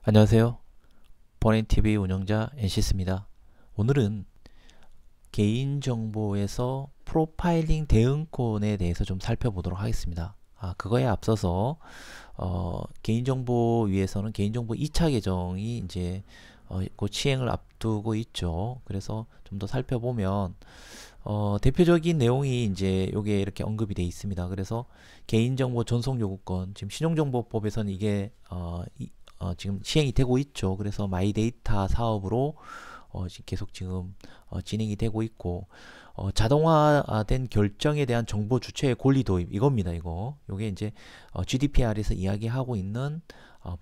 안녕하세요. 버닝TV 운영자 NC스입니다. 오늘은 개인정보에서 프로파일링 대응권에 대해서 좀 살펴보도록 하겠습니다. 그거에 앞서서 개인정보 위에서는 개인정보 2차 개정이 이제 곧 시행을 앞두고 있죠. 그래서 좀 더 살펴보면 대표적인 내용이 이제 요게 이렇게 언급이 되어 있습니다. 그래서 개인정보 전송 요구권, 지금 신용정보법에서는 이게 지금 시행이 되고 있죠. 그래서 마이데이터 사업으로 계속 지금 진행이 되고 있고, 자동화된 결정에 대한 정보 주체의 권리 도입, 이겁니다. 요게 이제 GDPR에서 이야기하고 있는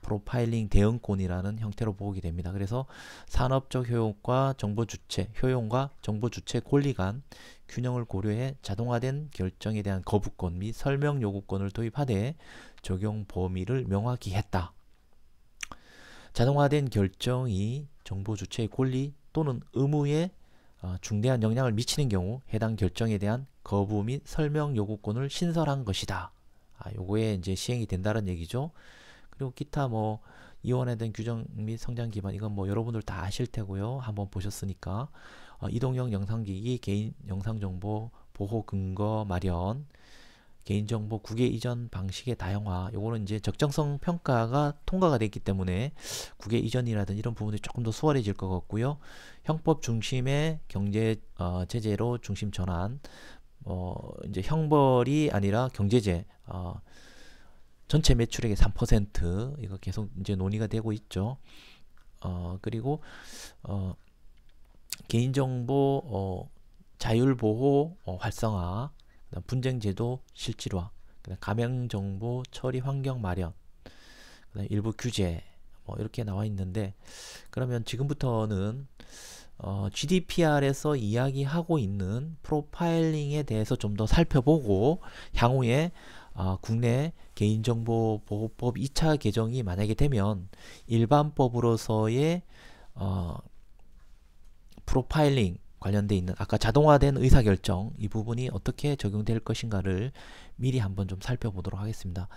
프로파일링 대응권이라는 형태로 보게 됩니다. 그래서 산업적 효용과 정보 주체, 효용과 정보 주체 권리 간 균형을 고려해 자동화된 결정에 대한 거부권 및 설명 요구권을 도입하되 적용 범위를 명확히 했다. 자동화된 결정이 정보 주체의 권리 또는 의무에 중대한 영향을 미치는 경우 해당 결정에 대한 거부 및 설명 요구권을 신설한 것이다. 요거에 이제 시행이 된다는 얘기죠. 그리고 기타 뭐 이원에 대한 규정 및 성장 기반, 이건 뭐 여러분들 다 아실 테고요. 한번 보셨으니까. 이동형 영상기기 개인 영상정보 보호 근거 마련, 개인정보 국외 이전 방식의 다양화, 요거는 이제 적정성 평가가 통과가 됐기 때문에 국외 이전이라든 이런 부분이 조금 더 수월해질 것 같고요. 형법 중심의 경제 제재로 중심 전환, 이제 형벌이 아니라 경제제, 전체 매출액의 3%, 이거 계속 이제 논의가 되고 있죠. 그리고 개인정보 자율보호 활성화, 분쟁제도 실질화, 가명정보 처리 환경 마련, 일부 규제, 이렇게 나와 있는데, 그러면 지금부터는 GDPR에서 이야기하고 있는 프로파일링에 대해서 좀 더 살펴보고, 향후에 국내 개인정보보호법 2차 개정이 만약에 되면 일반법으로서의 프로파일링 관련돼 있는 아까 자동화된 의사결정, 이 부분이 어떻게 적용될 것인가를 미리 한번 좀 살펴보도록 하겠습니다.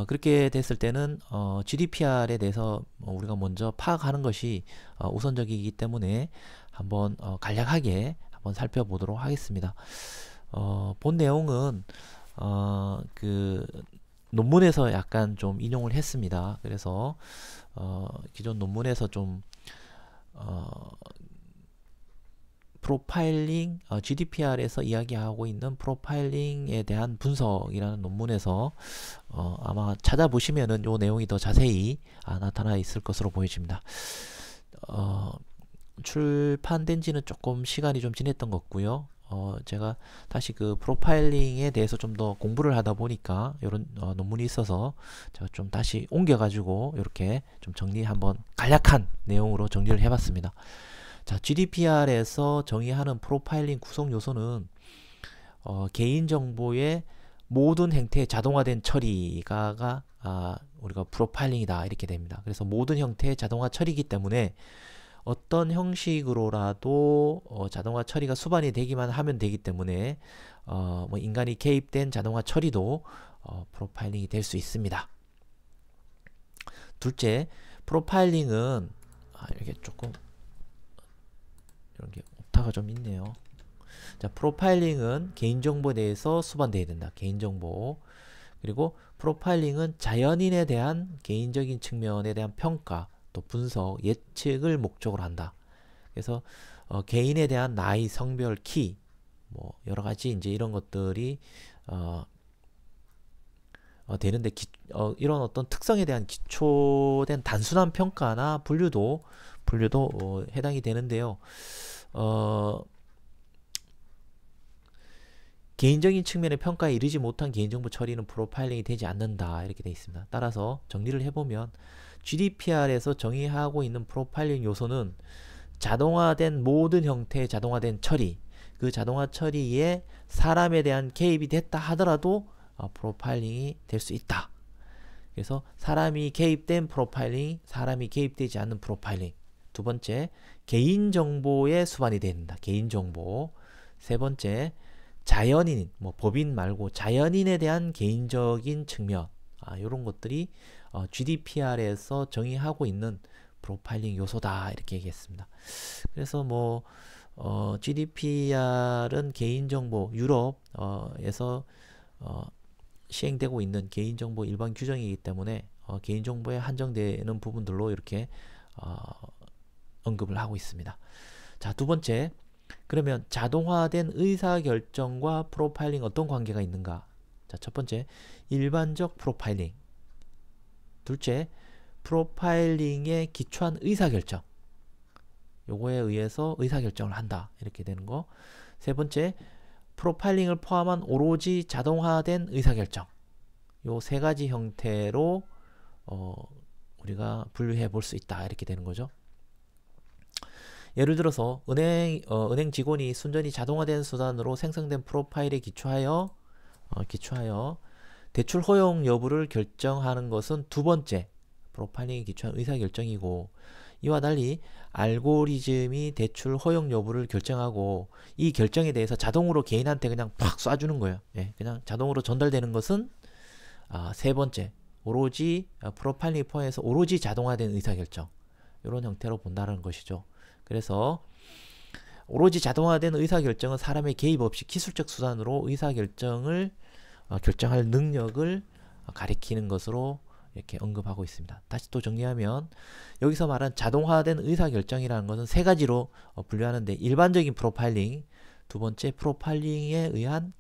그렇게 됐을 때는 GDPR에 대해서 우리가 먼저 파악하는 것이 우선적이기 때문에 한번 간략하게 한번 살펴보도록 하겠습니다. 본 내용은 그 논문에서 약간 좀 인용을 했습니다. 그래서 기존 논문에서 좀 프로파일링, GDPR에서 이야기하고 있는 프로파일링에 대한 분석이라는 논문에서 아마 찾아보시면은 요 내용이 더 자세히 나타나 있을 것으로 보여집니다. 출판된 지는 조금 시간이 좀 지났던 것 같고요. 제가 다시 그 프로파일링에 대해서 좀 더 공부를 하다 보니까 이런 논문이 있어서 제가 좀 다시 옮겨가지고 이렇게 좀 정리 한번 간략한 내용으로 정리를 해봤습니다. 자, GDPR에서 정의하는 프로파일링 구성 요소는 개인정보의 모든 행태의 자동화된 처리가 우리가 프로파일링이다, 이렇게 됩니다. 그래서 모든 형태의 자동화 처리이기 때문에 어떤 형식으로라도 자동화 처리가 수반이 되기만 하면 되기 때문에 뭐 인간이 개입된 자동화 처리도 프로파일링이 될 수 있습니다. 둘째, 프로파일링은 이렇게 조금 이런 게 오타가 좀 있네요. 자, 프로파일링은 개인정보에 대해서 수반되어야 된다. 개인정보. 그리고 프로파일링은 자연인에 대한 개인적인 측면에 대한 평가, 또 분석, 예측을 목적으로 한다. 그래서 개인에 대한 나이, 성별, 키, 뭐 여러 가지 이제 이런 것들이 되는데 이런 어떤 특성에 대한 기초된 단순한 평가나 분류도 해당이 되는데요. 개인적인 측면의 평가에 이르지 못한 개인정보 처리는 프로파일링이 되지 않는다, 이렇게 되어 있습니다. 따라서 정리를 해보면 GDPR에서 정의하고 있는 프로파일링 요소는 자동화된 모든 형태의 자동화된 처리, 그 자동화 처리에 사람에 대한 개입이 됐다 하더라도 프로파일링이 될 수 있다. 그래서 사람이 개입된 프로파일링, 사람이 개입되지 않는 프로파일링. 두 번째, 개인정보에 수반이 된다. 개인정보. 세 번째, 자연인, 뭐 법인 말고 자연인에 대한 개인적인 측면, 이런 것들이 GDPR에서 정의하고 있는 프로파일링 요소다 이렇게 얘기했습니다. 그래서 뭐 GDPR은 개인정보 유럽에서 시행되고 있는 개인정보 일반 규정이기 때문에 개인정보에 한정되는 부분들로 이렇게 언급을 하고 있습니다. 자, 두 번째, 그러면 자동화된 의사결정과 프로파일링 어떤 관계가 있는가? 자, 첫 번째, 일반적 프로파일링. 둘째, 프로파일링에 기초한 의사결정. 요거에 의해서 의사결정을 한다. 이렇게 되는 거. 세 번째, 프로파일링을 포함한 오로지 자동화된 의사결정. 요 세 가지 형태로 우리가 분류해 볼 수 있다. 이렇게 되는 거죠. 예를 들어서 은행 직원이 순전히 자동화된 수단으로 생성된 프로파일에 기초하여 대출 허용 여부를 결정하는 것은 두 번째 프로파일링에 기초한 의사결정이고, 이와 달리 알고리즘이 대출 허용 여부를 결정하고 이 결정에 대해서 자동으로 개인한테 그냥 팍 쏴주는 거예요. 예, 그냥 자동으로 전달되는 것은 세 번째, 오로지 프로파일링 포함해서 오로지 자동화된 의사결정, 이런 형태로 본다는 것이죠. 그래서 오로지 자동화된 의사결정은 사람의 개입 없이 기술적 수단으로 의사결정을 결정할 능력을 가리키는 것으로 이렇게 언급하고 있습니다. 다시 또 정리하면 여기서 말한 자동화된 의사결정이라는 것은 세 가지로 분류하는데, 일반적인 프로파일링, 두 번째 프로파일링에 의한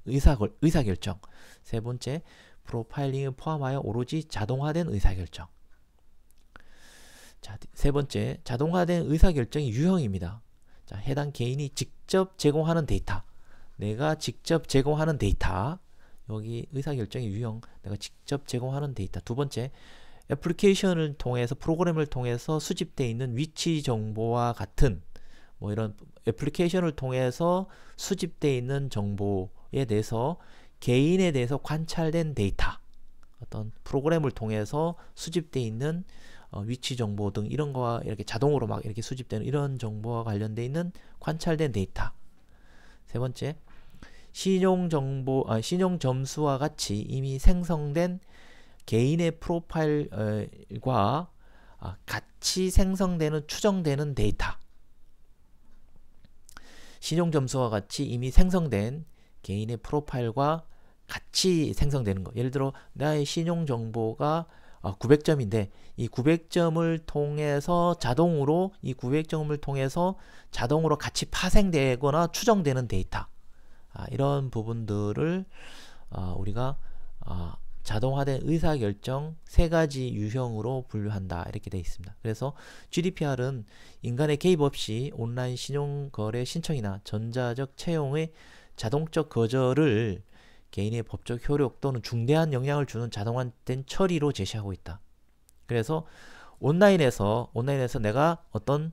의사결정, 세 번째 프로파일링을 포함하여 오로지 자동화된 의사결정. 자, 세 번째, 자동화된 의사결정의 유형입니다. 자, 해당 개인이 직접 제공하는 데이터, 내가 직접 제공하는 데이터, 여기 의사결정의 유형, 내가 직접 제공하는 데이터. 두 번째, 애플리케이션을 통해서, 프로그램을 통해서 수집되어 있는 위치 정보와 같은 뭐 이런 애플리케이션을 통해서 수집되어 있는 정보에 대해서 개인에 대해서 관찰된 데이터, 어떤 프로그램을 통해서 수집되어 있는 위치 정보 등 이런 거와 이렇게 자동으로 막 이렇게 수집되는 이런 정보와 관련되어 있는 관찰된 데이터. 세 번째, 신용 점수와 같이 이미 생성된 개인의 프로파일과 같이 생성되는 추정되는 데이터. 신용 점수와 같이 이미 생성된 개인의 프로파일과 같이 생성되는 거. 예를 들어 나의 신용 정보가 900점인데 이 900점을 통해서 자동으로 같이 파생되거나 추정되는 데이터. 이런 부분들을 우리가 자동화된 의사결정 세 가지 유형으로 분류한다, 이렇게 되어 있습니다. 그래서 GDPR은 인간의 개입 없이 온라인 신용거래 신청이나 전자적 채용의 자동적 거절을 개인의 법적 효력 또는 중대한 영향을 주는 자동화된 처리로 제시하고 있다. 그래서 온라인에서 내가 어떤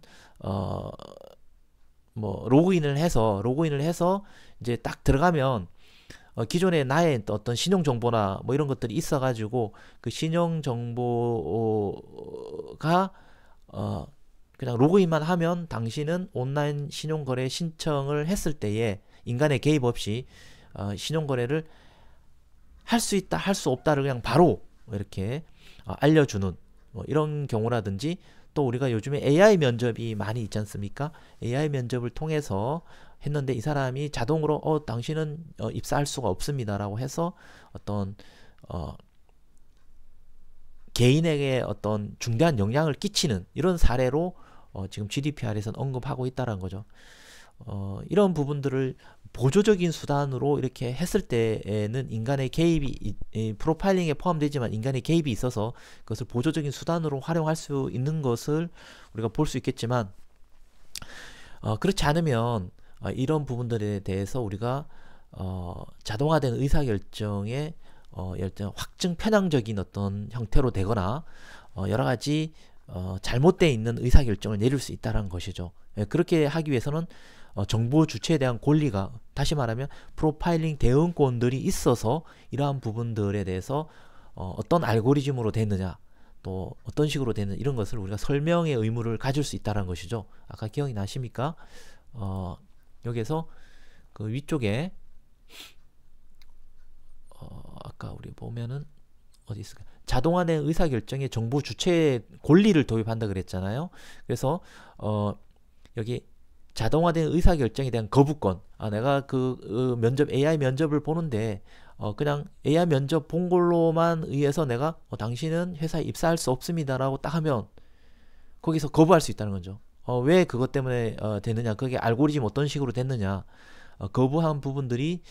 로그인을 해서 이제 딱 들어가면 기존에 나의 어떤 신용 정보나 뭐 이런 것들이 있어 가지고 그 신용 정보가 그냥 로그인만 하면 당신은 온라인 신용거래 신청을 했을 때에 인간의 개입 없이 신용거래를 할 수 있다, 할 수 없다를 그냥 바로 이렇게 알려주는 이런 경우라든지, 또 우리가 요즘에 AI 면접이 많이 있지 않습니까? AI 면접을 통해서 했는데 이 사람이 자동으로 당신은 입사할 수가 없습니다 라고 해서 어떤 개인에게 어떤 중대한 영향을 끼치는 이런 사례로 지금 GDPR에서는 언급하고 있다는 거죠. 이런 부분들을 보조적인 수단으로 이렇게 했을 때에는 인간의 개입이 프로파일링에 포함되지만 인간의 개입이 있어서 그것을 보조적인 수단으로 활용할 수 있는 것을 우리가 볼 수 있겠지만, 그렇지 않으면 이런 부분들에 대해서 우리가 자동화된 의사결정의 확증 편향적인 어떤 형태로 되거나 여러 가지 잘못되어 있는 의사결정을 내릴 수 있다는 것이죠. 그렇게 하기 위해서는 정보 주체에 대한 권리가, 다시 말하면 프로파일링 대응권들이 있어서 이러한 부분들에 대해서 어떤 알고리즘으로 됐느냐, 또 어떤 식으로 됐느냐, 이런 것을 우리가 설명의 의무를 가질 수 있다는 것이죠. 아까 기억이 나십니까? 여기에서 그 위쪽에 아까 우리 보면은 어디 있을까? 자동화된 의사결정에 정보 주체의 권리를 도입한다 그랬잖아요. 그래서 여기 자동화된 의사결정에 대한 거부권. 내가 면접 AI 면접을 보는데 그냥 AI 면접 본 걸로만 의해서 내가 당신은 회사에 입사할 수 없습니다라고 딱 하면 거기서 거부할 수 있다는 거죠. 왜 그것 때문에 되느냐? 그게 알고리즘 어떤 식으로 됐느냐? 거부한 부분들이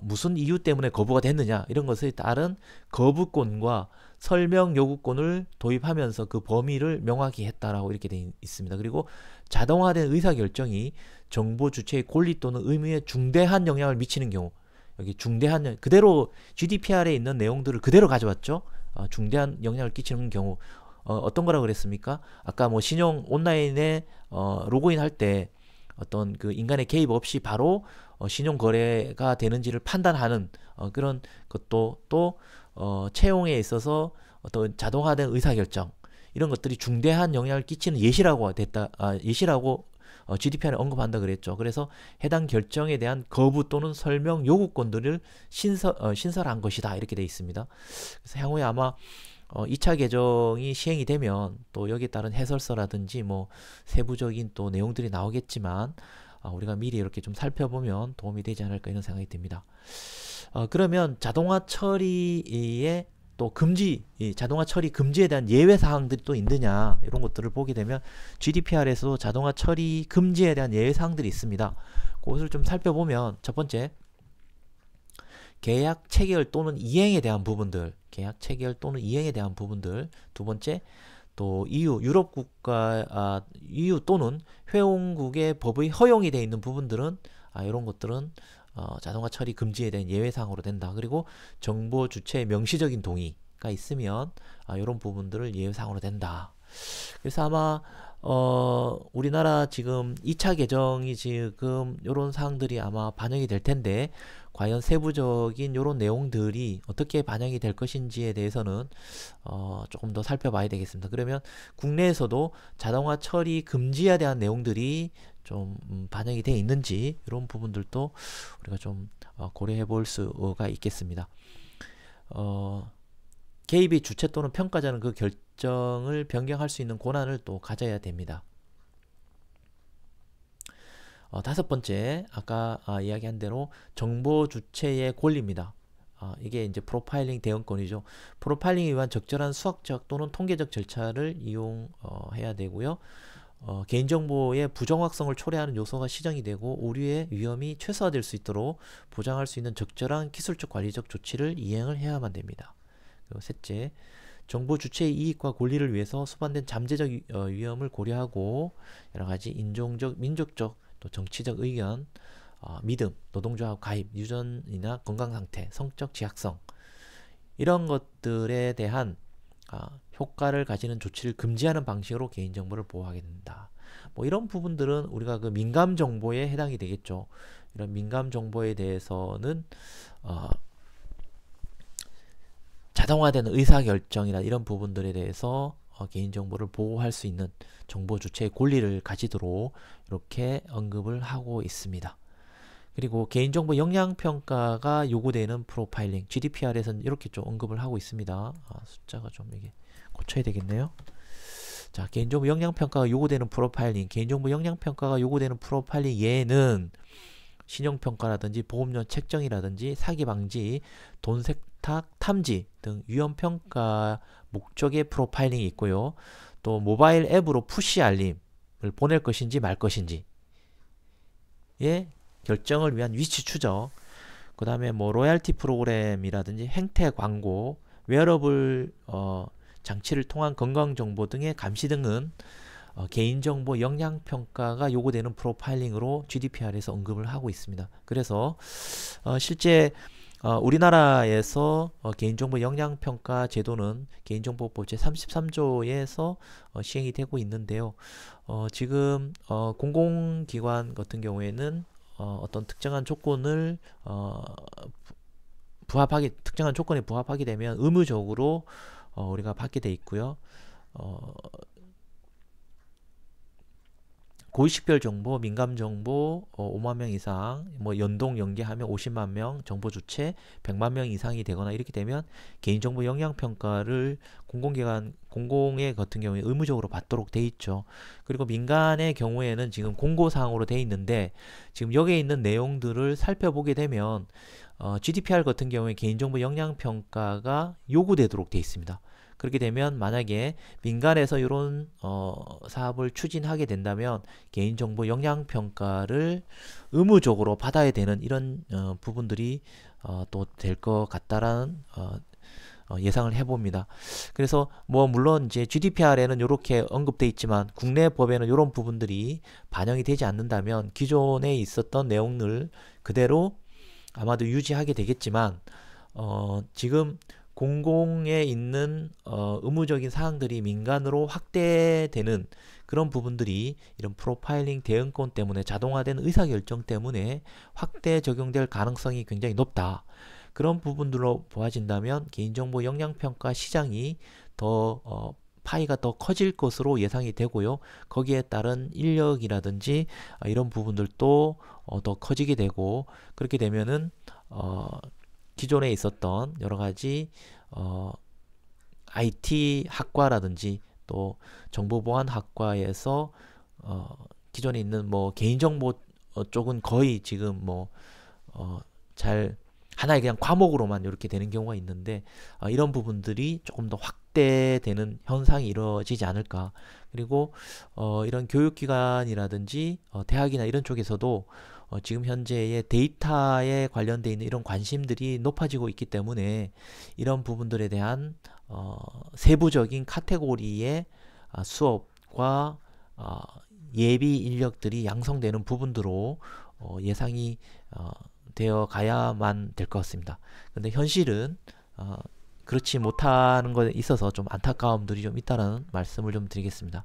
무슨 이유 때문에 거부가 됐느냐? 이런 것에 따른 거부권과 설명 요구권을 도입하면서 그 범위를 명확히 했다라고 이렇게 되어 있습니다. 그리고 자동화된 의사결정이 정보 주체의 권리 또는 의무에 중대한 영향을 미치는 경우, 여기 중대한 그대로 GDPR에 있는 내용들을 그대로 가져왔죠. 중대한 영향을 끼치는 경우 어떤 거라고 그랬습니까? 아까 뭐 신용 온라인에 로그인 할 때 어떤 그 인간의 개입 없이 바로 신용 거래가 되는지를 판단하는 그런 것도 또 채용에 있어서 어떤 자동화된 의사결정 이런 것들이 중대한 영향을 끼치는 예시라고 GDPR에 언급한다 그랬죠. 그래서 해당 결정에 대한 거부 또는 설명 요구권들을 신설한 것이다 이렇게 되어 있습니다. 그래서 향후에 아마 2차 개정이 시행이 되면 또 여기에 따른 해설서라든지 뭐 세부적인 또 내용들이 나오겠지만 우리가 미리 이렇게 좀 살펴보면 도움이 되지 않을까 이런 생각이 듭니다. 그러면 자동화 처리의 또 자동화 처리 금지에 대한 예외 사항들이 또 있느냐 이런 것들을 보게 되면 GDPR에서도 자동화 처리 금지에 대한 예외 사항들이 있습니다. 그것을 좀 살펴보면 첫 번째 계약 체결 또는 이행에 대한 부분들, 두 번째 또 유럽 국가, EU 또는 회원국의 법의 허용이 되어 있는 부분들은 이런 것들은 자동화 처리 금지에 대한 예외사항으로 된다. 그리고 정보 주체의 명시적인 동의가 있으면 이런 부분들을 예외사항으로 된다. 그래서 아마 우리나라 지금 2차 개정이 지금 이런 사항들이 아마 반영이 될 텐데 과연 세부적인 이런 내용들이 어떻게 반영이 될 것인지에 대해서는 조금 더 살펴봐야 되겠습니다. 그러면 국내에서도 자동화 처리 금지에 대한 내용들이 좀 반영이 되어 있는지 이런 부분들도 우리가 좀 고려해 볼 수가 있겠습니다. 개입이 주체 또는 평가자는 그 결정을 변경할 수 있는 권한을 또 가져야 됩니다. 다섯 번째, 아까 이야기한 대로 정보 주체의 권리입니다. 이게 이제 프로파일링 대응권이죠. 프로파일링에 의한 적절한 수학적 또는 통계적 절차를 이용해야 되고요. 개인정보의 부정확성을 초래하는 요소가 시정이 되고 오류의 위험이 최소화될 수 있도록 보장할 수 있는 적절한 기술적 관리적 조치를 이행을 해야만 됩니다. 그리고 셋째, 정보 주체의 이익과 권리를 위해서 수반된 잠재적 위험을 고려하고 여러가지 인종적, 민족적, 또 정치적 의견, 믿음, 노동조합 가입, 유전이나 건강상태, 성적 지향성 이런 것들에 대한 효과를 가지는 조치를 금지하는 방식으로 개인정보를 보호하게 된다. 뭐 이런 부분들은 우리가 그 민감정보에 해당이 되겠죠. 이런 민감정보에 대해서는 자동화된 의사결정이나 이런 부분들에 대해서 개인정보를 보호할 수 있는 정보 주체의 권리를 가지도록 이렇게 언급을 하고 있습니다. 그리고 개인정보 역량평가가 요구되는 프로파일링, GDPR에서는 이렇게 좀 언급을 하고 있습니다. 숫자가 좀 이게 고쳐야 되겠네요. 자, 개인정보 역량평가가 요구되는 프로파일링, 개인정보 역량평가가 요구되는 프로파일링 예에는 신용평가라든지 보험료 책정이라든지 사기방지, 돈세탁 탐지 등 위험평가 목적의 프로파일링이 있고요. 또 모바일 앱으로 푸시 알림을 보낼 것인지 말 것인지 예 결정을 위한 위치 추적, 그 다음에 뭐 로얄티 프로그램이라든지 행태 광고, 웨어러블 장치를 통한 건강정보 등의 감시 등은 개인정보 역량평가가 요구되는 프로파일링으로 GDPR에서 언급을 하고 있습니다. 그래서 실제 우리나라에서 개인정보 역량평가 제도는 개인정보법 제33조에서 시행이 되고 있는데요. 지금 공공기관 같은 경우에는 어떤 특정한 조건을 특정한 조건에 부합하게 되면 의무적으로 우리가 받게 돼 있고요. 고위식별 정보, 민감 정보 5만 명 이상, 뭐 연동 연계하면 50만 명, 정보 주체 100만 명 이상이 되거나 이렇게 되면 개인정보 역량 평가를 공공기관, 공공의 같은 경우에 의무적으로 받도록 돼 있죠. 그리고 민간의 경우에는 지금 공고사항으로 돼 있는데 지금 여기에 있는 내용들을 살펴보게 되면 GDPR 같은 경우에 개인정보 역량 평가가 요구되도록 돼 있습니다. 그렇게 되면 만약에 민간에서 이런 사업을 추진하게 된다면 개인정보 역량평가를 의무적으로 받아야 되는 이런 부분들이 또 될 것 같다라는 예상을 해봅니다. 그래서 뭐 물론 이제 GDPR에는 이렇게 언급돼 있지만 국내 법에는 이런 부분들이 반영이 되지 않는다면 기존에 있었던 내용을 그대로 아마도 유지하게 되겠지만 지금 공공에 있는 의무적인 사항들이 민간으로 확대되는 그런 부분들이 이런 프로파일링 대응권 때문에 자동화된 의사결정 때문에 확대 적용될 가능성이 굉장히 높다. 그런 부분들로 보아진다면 개인정보 역량평가 시장이 더 파이가 더 커질 것으로 예상이 되고요. 거기에 따른 인력이라든지 이런 부분들도 더 커지게 되고 그렇게 되면은 기존에 있었던 여러 가지 IT 학과라든지 또 정보보안학과에서 기존에 있는 뭐 개인정보 쪽은 거의 지금 뭐 잘 하나의 그냥 과목으로만 이렇게 되는 경우가 있는데 이런 부분들이 조금 더 확대되는 현상이 이루어지지 않을까. 그리고 이런 교육기관이라든지 대학이나 이런 쪽에서도 지금 현재의 데이터에 관련되어 있는 이런 관심들이 높아지고 있기 때문에 이런 부분들에 대한 세부적인 카테고리의 수업과 예비 인력들이 양성되는 부분들로 예상이 되어 가야만 될 것 같습니다. 근데 현실은 그렇지 못하는 것에 있어서 좀 안타까움들이 좀 있다는 말씀을 좀 드리겠습니다.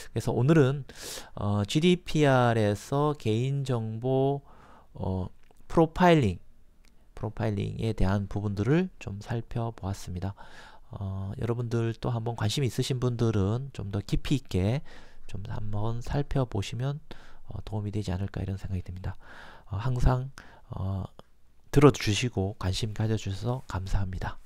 그래서 오늘은 GDPR에서 개인정보 프로파일링에 대한 부분들을 좀 살펴보았습니다. 여러분들 또 한번 관심 있으신 분들은 좀 더 깊이 있게 좀 한번 살펴보시면 도움이 되지 않을까 이런 생각이 듭니다. 항상 들어주시고 관심 가져주셔서 감사합니다.